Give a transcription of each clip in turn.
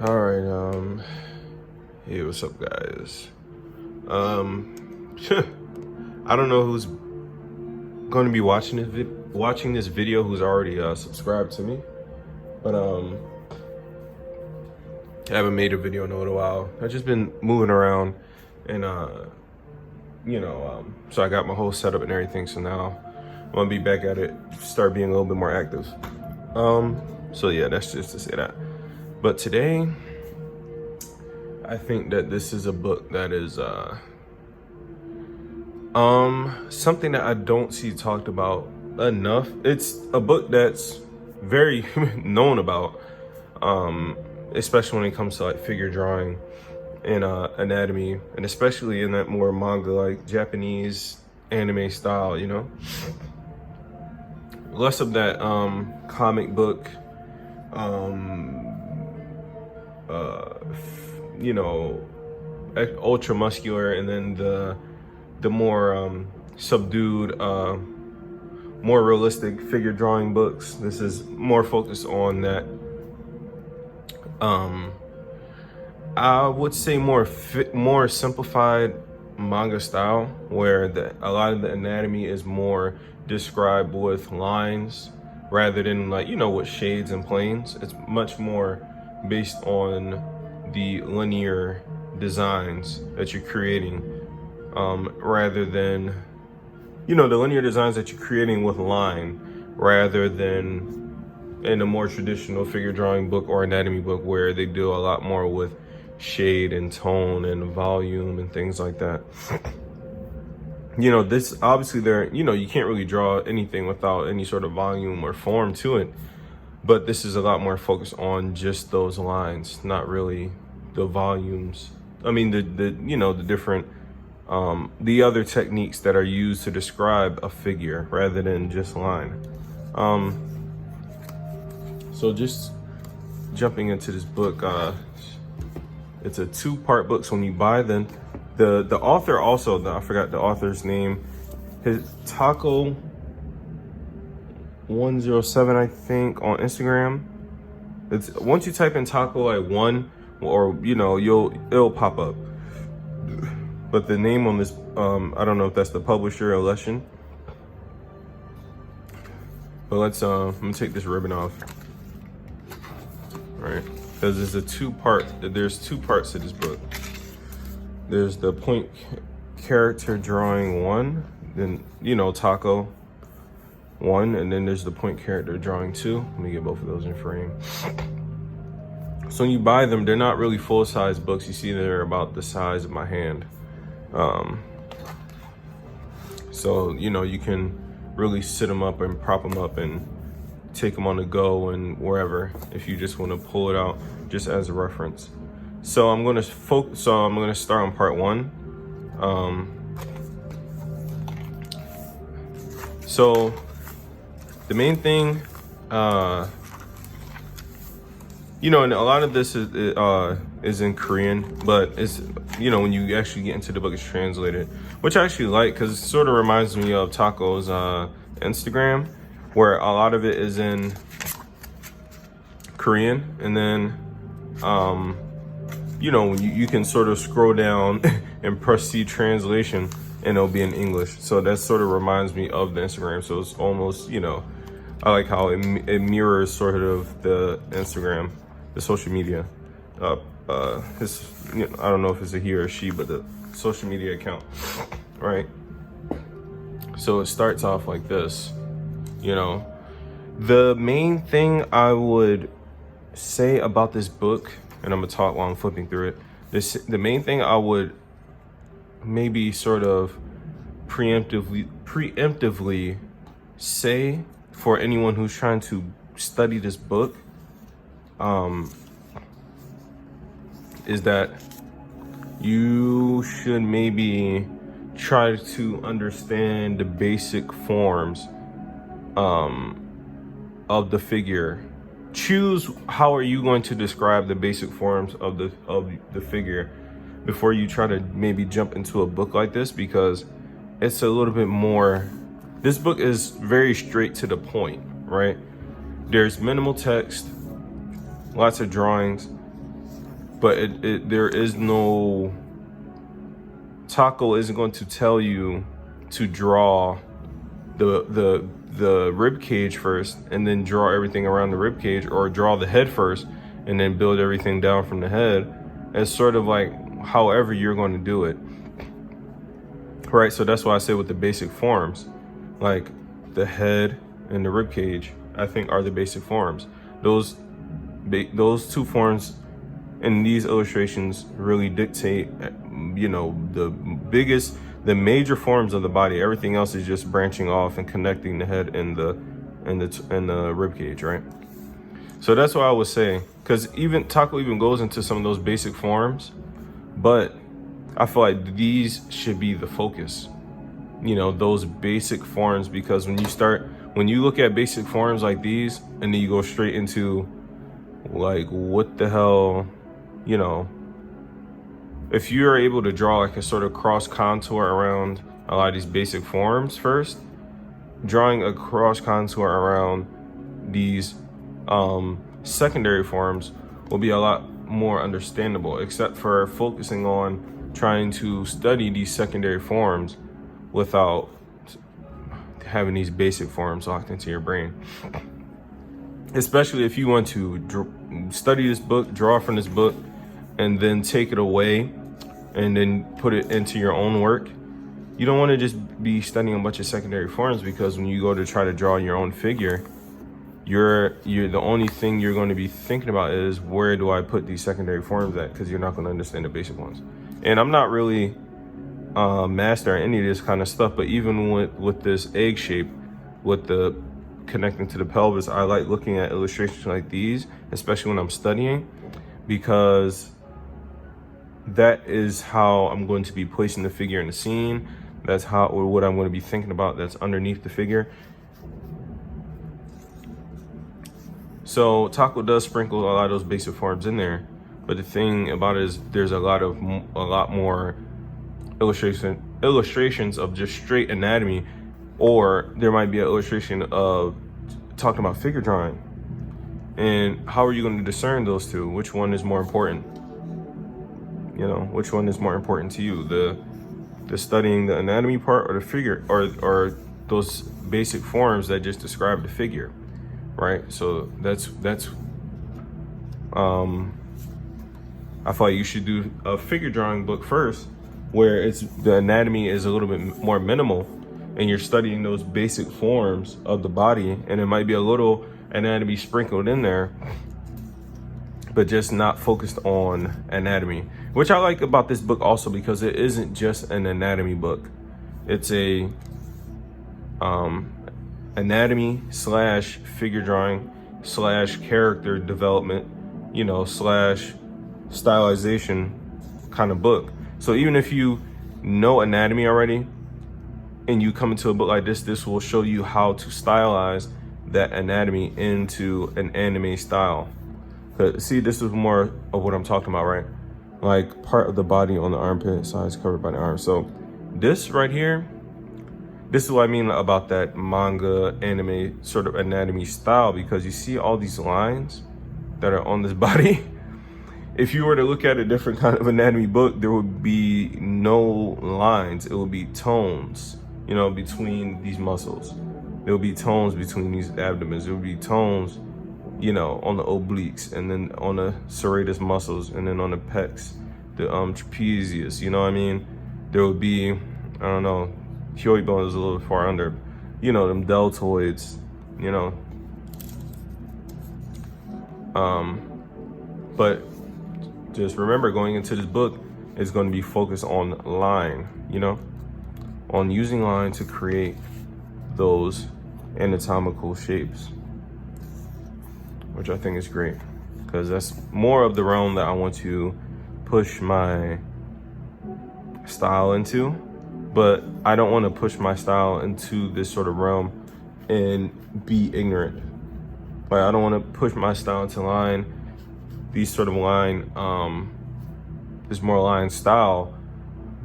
All right, hey, what's up, guys? I don't know who's going to be watching this video who's already subscribed to me, but I haven't made a video in a little while. I've just been moving around, and so I got my whole setup and everything. So now I'm gonna be back at it, start being a little bit more active. So yeah, that's just to say that. But today, I think that this is a book that is something that I don't see talked about enough. It's a book that's very known about, especially when it comes to like figure drawing and anatomy, and especially in that more manga like Japanese anime style, less of that comic book ultra muscular, and then the more subdued, more realistic figure drawing books. This is more focused on that. I would say more simplified manga style, where a lot of the anatomy is more described with lines rather than with shades and planes. It's much more based on the linear designs that you're creating, rather than the linear designs that you're creating with line, rather than in a more traditional figure drawing book or anatomy book where they do a lot more with shade and tone and volume and things like that. This obviously you can't really draw anything without any sort of volume or form to it, but this is a lot more focused on just those lines, not really the volumes. I mean the different the other techniques that are used to describe a figure rather than just line. So just jumping into this book, it's a 2-part book. So when you buy the author also, I forgot the author's name, his Taco 107, I think, on Instagram. It's once you type in Taco like 1, or it'll pop up. But the name on this, I don't know if that's the publisher or Lesson. But let's I'm gonna take this ribbon off. All right, because there's 2 parts to this book. There's the point character drawing 1, then Taco 1, and then there's the point character drawing 2. Let me get both of those in frame. So when you buy them, they're not really full-size books. You see they're about the size of my hand. So you can really sit them up and prop them up and take them on the go and wherever, if you just want to pull it out just as a reference. So I'm going to start on part 1. So the main thing, and a lot of this is in Korean, but it's when you actually get into the book, it's translated, which I actually like, because it sort of reminds me of Taco's Instagram, where a lot of it is in Korean, and then when you can sort of scroll down and press see translation, and it'll be in English. So that sort of reminds me of the Instagram. So it's almost I like how it mirrors sort of the Instagram, the social media. I don't know if it's a he or a she, but the social media account, right? So it starts off like this. The main thing I would say about this book, and I'm gonna talk while I'm flipping through it. The main thing I would maybe sort of preemptively say for anyone who's trying to study this book, is that you should maybe try to understand the basic forms of the figure. Choose how are you going to describe the basic forms of the figure before you try to maybe jump into a book like this, because it's a little bit more. This book is very straight to the point, right? There's minimal text, lots of drawings, but there is no, Taco isn't going to tell you to draw the rib cage first and then draw everything around the rib cage, or draw the head first and then build everything down from the head. It's sort of like however you're going to do it, right? So that's why I say with the basic forms, like the head and the rib cage, I think are the basic forms. Those two forms in these illustrations really dictate, you know, the major forms of the body. Everything else is just branching off and connecting the head and the rib cage, right? So that's what I would say, because even Taco even goes into some of those basic forms, but I feel like these should be the focus, you know, those basic forms, because when you look at basic forms like these and then you go straight into like, what the hell, you know, if you're able to draw like a sort of cross contour around a lot of these basic forms first, drawing a cross contour around these secondary forms will be a lot more understandable, except for focusing on trying to study these secondary forms without having these basic forms locked into your brain. Especially if you want to study this book, draw from this book, and then take it away and then put it into your own work. You don't want to just be studying a bunch of secondary forms, because when you go to try to draw your own figure, you're the only thing you're going to be thinking about is, where do I put these secondary forms at? Because you're not going to understand the basic ones. And I'm not really master at any of this kind of stuff, but even with this egg shape, with the connecting to the pelvis, I like looking at illustrations like these, especially when I'm studying, because that is how I'm going to be placing the figure in the scene. That's what I'm going to be thinking about that's underneath the figure. So Taco does sprinkle a lot of those basic forms in there, but the thing about it is there's a lot more illustrations of just straight anatomy, or there might be an illustration of talking about figure drawing. And how are you going to discern those two? Which one is more important? You know, which one is more important to you? The studying the anatomy part, or the figure, or those basic forms that just describe the figure, right? So that's I feel like you should do a figure drawing book first, where the anatomy is a little bit more minimal, and you're studying those basic forms of the body, and it might be a little anatomy sprinkled in there, but just not focused on anatomy, which I like about this book also, because it isn't just an anatomy book. It's a anatomy / figure drawing / character development, you know, / stylization kind of book. So even if you know anatomy already and you come into a book like this will show you how to stylize that anatomy into an anime style. But see, this is more of what I'm talking about, right? Like part of the body on the armpit side is covered by the arm. So this right here, this is what I mean about that manga anime sort of anatomy style, because you see all these lines that are on this body. If you were to look at a different kind of anatomy book, there would be no lines. It would be tones, you know, between these muscles. There would be tones between these abdomens. There would be tones, you know, on the obliques, and then on the serratus muscles, and then on the pecs, the trapezius, you know what I mean? There would be, I don't know, hyoid bone is a little far under, you know, them deltoids, you know. But just remember, going into this book is going to be focused on line, you know, on using line to create those anatomical shapes, which I think is great, because that's more of the realm that I want to push my style into. But I don't want to push my style into this sort of realm and be ignorant. Like, I don't want to push my style into line, these sort of line, this more line style,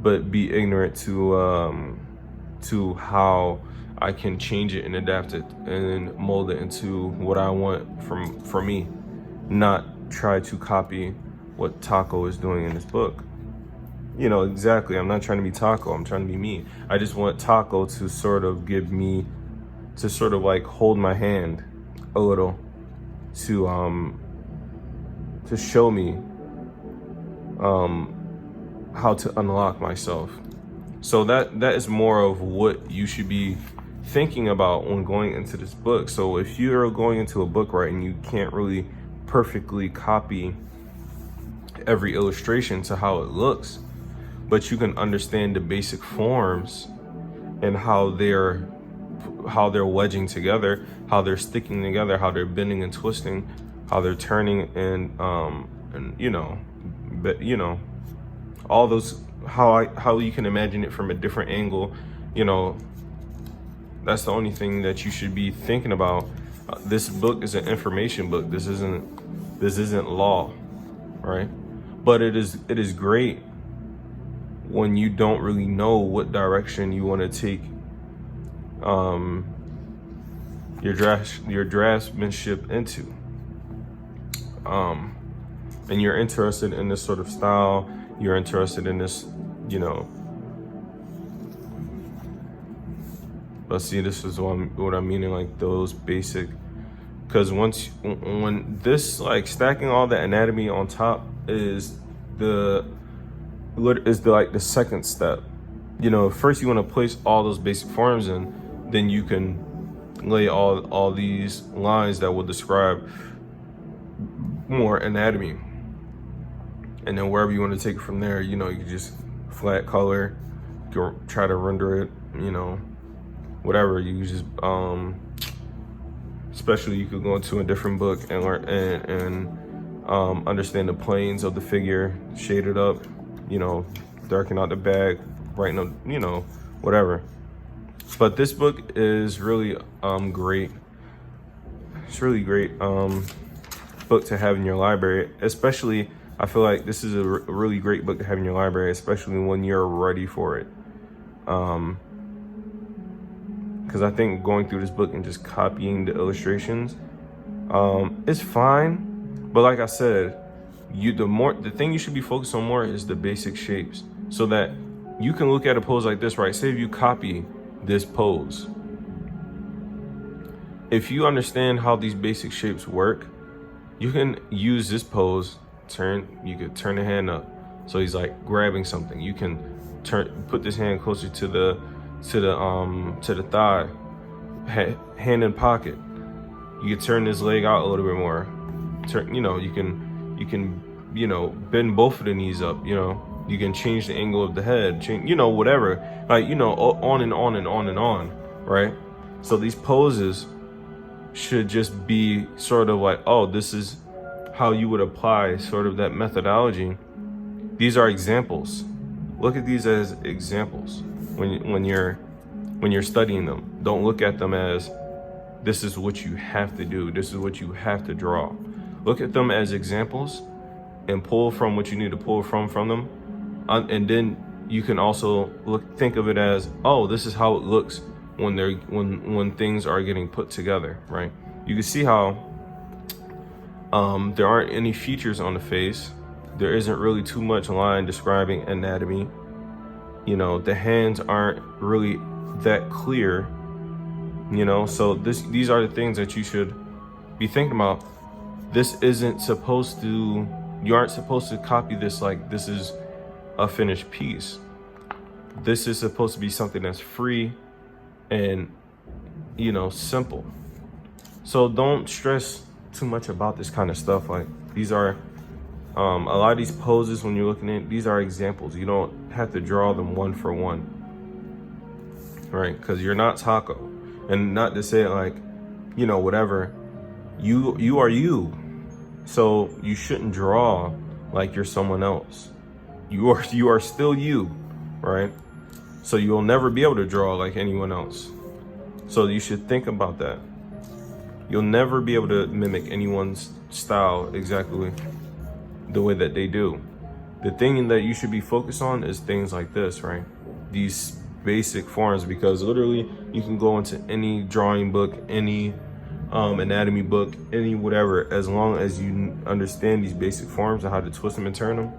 but be ignorant to how I can change it and adapt it and mold it into what I want for me, not try to copy what Taco is doing in this book. You know, exactly. I'm not trying to be Taco. I'm trying to be me. I just want Taco to sort of give me, to sort of like hold my hand a little, to show me how to unlock myself. So that is more of what you should be thinking about when going into this book. So if you're going into a book, right, and you can't really perfectly copy every illustration to how it looks, but you can understand the basic forms and how they're wedging together, how they're sticking together, how they're bending and twisting, how they're turning, and you know, but you know, all those, how you can imagine it from a different angle, you know. That's the only thing that you should be thinking about. This book is an information book. This isn't law, right? But it is great when you don't really know what direction you want to take your draftsmanship into, and you're interested in this sort of style, you're interested in this, you know. But see, this is what I'm meaning, like those basic, because when this, like, stacking all the anatomy on top is the second step. You know, first you want to place all those basic forms in, then you can lay all these lines that will describe more anatomy. And then wherever you want to take it from there, you know, you can just flat color, go try to render it, you know, whatever. You just especially you could go into a different book and learn and understand the planes of the figure, shade it up, you know, darken out the bag, brighten up, you know, whatever. But this book is really great. It's really great book to have in your library. Especially, I feel like this is a really great book to have in your library, especially when you're ready for it. Because I think going through this book and just copying the illustrations, it's fine. But like I said, the thing you should be focused on more is the basic shapes, so that you can look at a pose like this, right? Say if you copy this pose, if you understand how these basic shapes work, you can use this pose. You could turn the hand up, so he's like grabbing something. You can put this hand closer to the thigh, hand in pocket. You can turn this leg out a little bit more. You know, you can you know, bend both of the knees up. You know, you can change the angle of the head, change, you know, whatever, like, you know, on and on and on and on, right? So these poses should just be sort of like, oh, this is how you would apply sort of that methodology. These are examples. Look at these as examples when you're studying them. Don't look at them as this is what you have to do, this is what you have to draw. Look at them as examples and pull from what you need to pull from them. And then you can also think of it as, oh, this is how it looks when things are getting put together, right? You can see how there aren't any features on the face. There isn't really too much line describing anatomy. You know, the hands aren't really that clear, you know. So these are the things that you should be thinking about. This isn't supposed to, you aren't supposed to copy this like this is a finished piece. This is supposed to be something that's free and, you know, simple. So don't stress too much about this kind of stuff. Like, these are a lot of these poses, when you're looking at, these are examples. You don't have to draw them one for one, right? Because you're not Taco. And not to say it like, you know, whatever, you are you, so you shouldn't draw like you're someone else. You are still you, right? So you'll never be able to draw like anyone else. So you should think about that. You'll never be able to mimic anyone's style exactly the way that they do. The thing that you should be focused on is things like this, right? These basic forms, because literally you can go into any drawing book, any anatomy book, any whatever, as long as you understand these basic forms and how to twist them and turn them,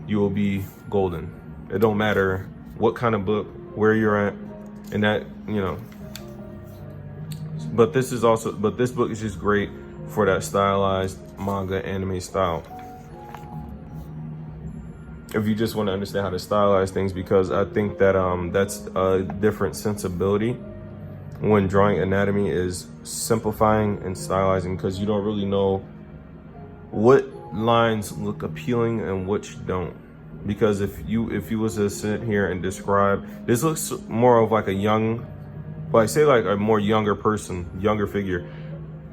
you will be golden. It don't matter what kind of book, where you're at, and that, you know. But this book is just great for that stylized manga anime style. If you just want to understand how to stylize things, because I think that that's a different sensibility when drawing anatomy, is simplifying and stylizing, because you don't really know what lines look appealing and which don't. Because if you was to sit here and describe, this looks more of like a young, like say like a more younger person, younger figure,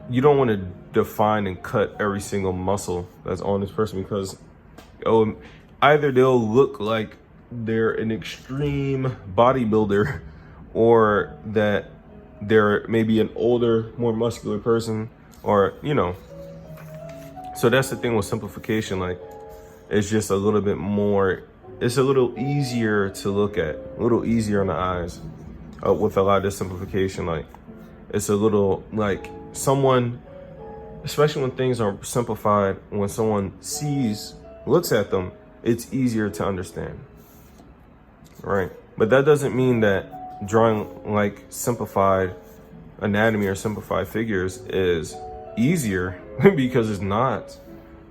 you don't want to define and cut every single muscle that's on this person, because either they'll look like they're an extreme bodybuilder, or that they're maybe an older, more muscular person, or, you know. So that's the thing with simplification. Like, it's just a little bit more, it's a little easier to look at, a little easier on the eyes with a lot of this simplification. Like, it's a little like someone, especially when things are simplified, when someone looks at them, it's easier to understand, right? But that doesn't mean that drawing like simplified anatomy or simplified figures is easier, because it's not.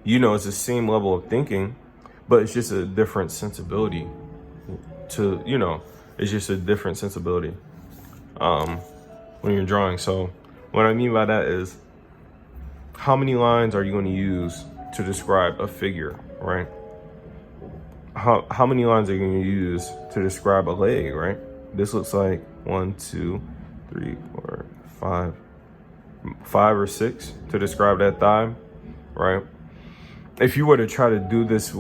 You know, it's the same level of thinking, but it's just a different sensibility to, you know, it's just a different sensibility when you're drawing. So what I mean by that is, how many lines are you going to use to describe a figure, right? How many lines are you going to use to describe a leg, right? This looks like 1, 2, 3, 4, 5 or 6 to describe that thigh, right? If you were to try to do this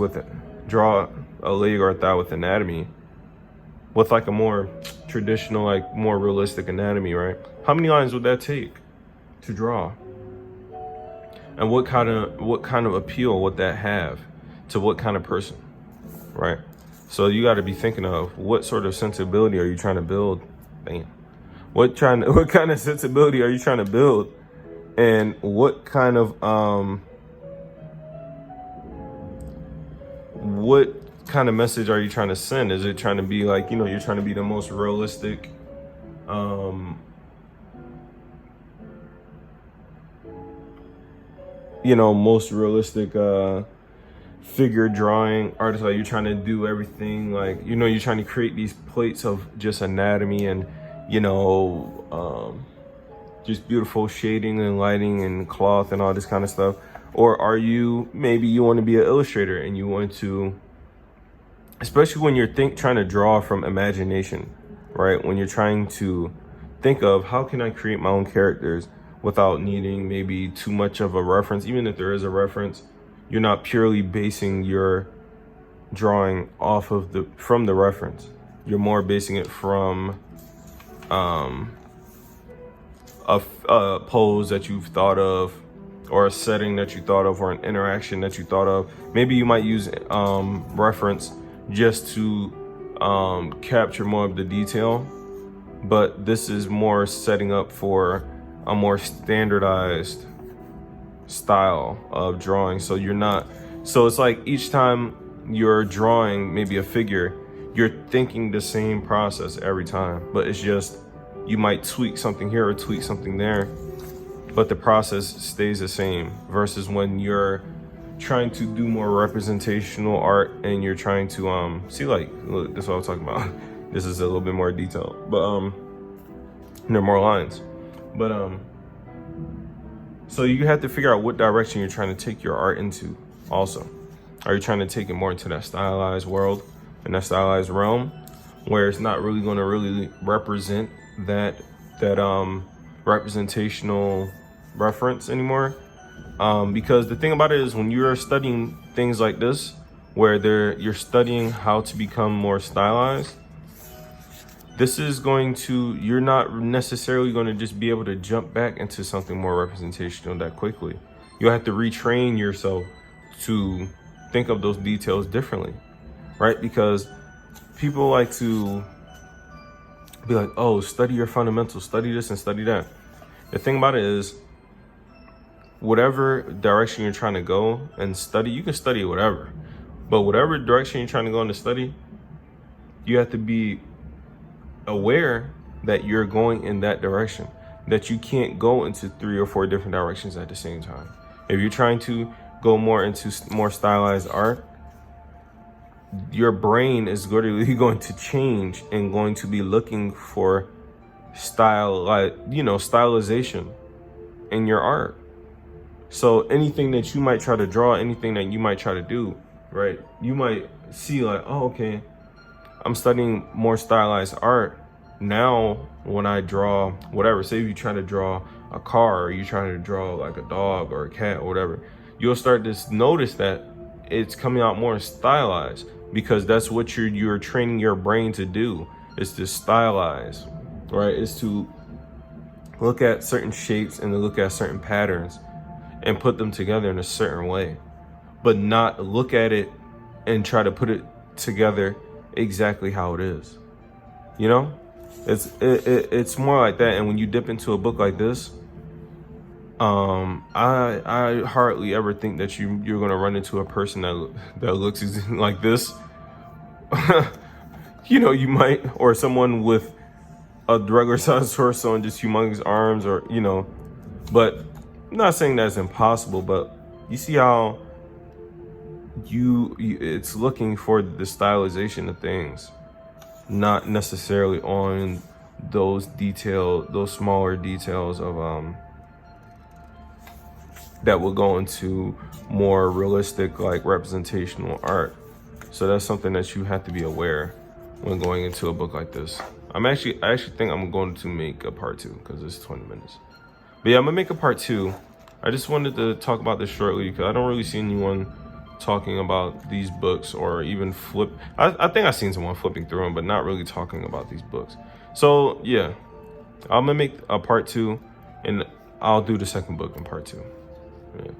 draw a leg or a thigh with anatomy, with like a more traditional, like more realistic anatomy, right? How many lines would that take to draw? And what kind of appeal would that have to what kind of person, right? So you got to be thinking of, what sort of sensibility are you trying to build? What kind of sensibility are you trying to build? And what kind of message are you trying to send? Is it trying to be like, you know, you're trying to be the most realistic figure drawing artist? Like, you're trying to do everything, like, you know, you're trying to create these plates of just anatomy and, you know, just beautiful shading and lighting and cloth and all this kind of stuff? Or are you, maybe you want to be an illustrator and you want to, especially when you're trying to draw from imagination, right? When you're trying to think of, how can I create my own characters without needing maybe too much of a reference? Even if there is a reference, you're not purely basing your drawing from the reference. You're more basing it from a pose that you've thought of, or a setting that you thought of, or an interaction that you thought of. Maybe you might use reference just to capture more of the detail, but this is more setting up for a more standardized style of drawing. So it's like each time you're drawing maybe a figure, you're thinking the same process every time, but it's just, you might tweak something here or tweak something there, but the process stays the same. Versus when you're trying to do more representational art and you're trying to see, like, look, this is what I'm talking about. This is a little bit more detailed, but there are more lines. But so you have to figure out what direction you're trying to take your art into. Also, are you trying to take it more into that stylized world and that stylized realm, where it's not really going to really represent that representational reference anymore? Because the thing about it is, when you're studying things like this, where you're studying how to become more stylized, you're not necessarily going to just be able to jump back into something more representational that quickly. You'll have to retrain yourself to think of those details differently, right? Because people like to be like, oh, study your fundamentals, study this and study that. The thing about it is, whatever direction you're trying to go and study, you can study whatever. But whatever direction you're trying to go into study, you have to be aware that you're going in that direction, that you can't go into 3 or 4 different directions at the same time. If you're trying to go more into more stylized art, your brain is literally going to change and going to be looking for style, like, you know, stylization in your art. So anything that you might try to draw, anything that you might try to do, right? You might see like, oh, okay, I'm studying more stylized art. Now, when I draw whatever, say if you try to draw a car, or you try to draw like a dog or a cat or whatever, you'll start to notice that it's coming out more stylized, because that's what you're training your brain to do, is to stylize, right? Is to look at certain shapes and to look at certain patterns and put them together in a certain way, but not look at it and try to put it together exactly how it is. You know, it's more like that. And when you dip into a book like this, I hardly ever think that you're gonna run into a person that looks like this. You know, you might, or someone with a regular sized torso and just humongous arms, or, you know, but I'm not saying that's impossible, but you see how it's looking for the stylization of things, not necessarily on those smaller details of that will go into more realistic, like, representational art. So that's something that you have to be aware when going into a book like this. I actually think I'm going to make a part 2, because it's 20 minutes. But yeah, I'm gonna make a part 2. I just wanted to talk about this shortly, because I don't really see anyone talking about these books, or even I think I've seen someone flipping through them, but not really talking about these books. So yeah, I'm gonna make a part 2, and I'll do the second book in part 2. Yeah.